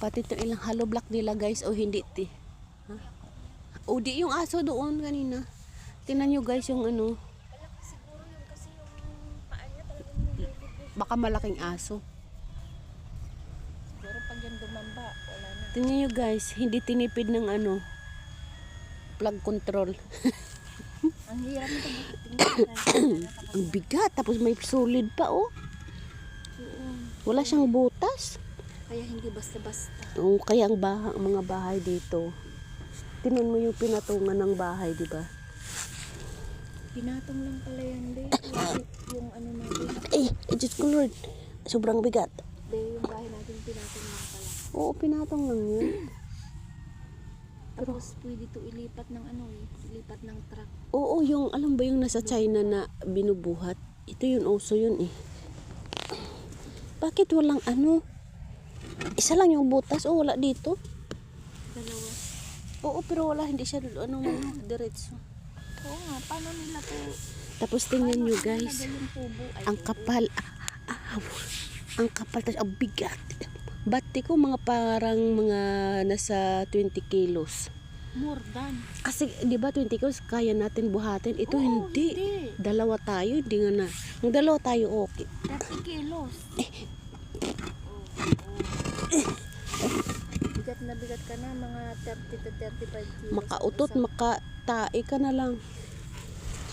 Pati ito ilang hollow block nila guys. O hindi ti. Ha? O di yung aso doon kanina. Tingnan nyo guys yung ano. Siguro yun kasi yung paa niya talagang nililibig. Baka malaking aso. Siguro pag yan dumamba, wala na. Tingnan nyo guys. Hindi tinipid ng ano. Plug control. Ang hirap nito tingnan. Ang bigat. Tapos may solid pa oh. Wala siyang butas. Kaya hindi basta-basta. Oo, kaya ang mga bahay dito. Tingnan mo yung pinatungan ng bahay, di ba? Pinatong lang pala yan, be. Yung ano natin. Diyos ko Lord. Sobrang bigat. Be, yung bahay natin pinatong lang pala. Oo, pinatong lang yun. Tapos pwede to ilipat ng ano eh. Ilipat ng truck. Oo, yung, alam ba yung nasa China na binubuhat? Ito yun, oso yun eh. Bakit walang ano? Isa lang yung butas o wala dito? Dalawa. Oo, pero wala, hindi siya diretso. Oo nga, paano nila to? Tapos tingnan nyo Paano guys, nilagay yung tubo? Ay, ang tubo. kapal. Ang kapal, tapos ang bigat. Bati ko mga parang mga nasa 20 kilos. More than. Kasi di ba 20 kilos kaya natin buhatin. Ito Oo, hindi. Dalawa tayo, hindi nga na. Kung dalawa tayo okay. 30 kilos. Bigat na bigat ka na, mga 30 to 35 kilos. Makautot, makatae ka na lang.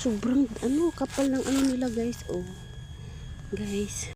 Sobrang ano, kapal ng ano nila guys. Oh. Guys.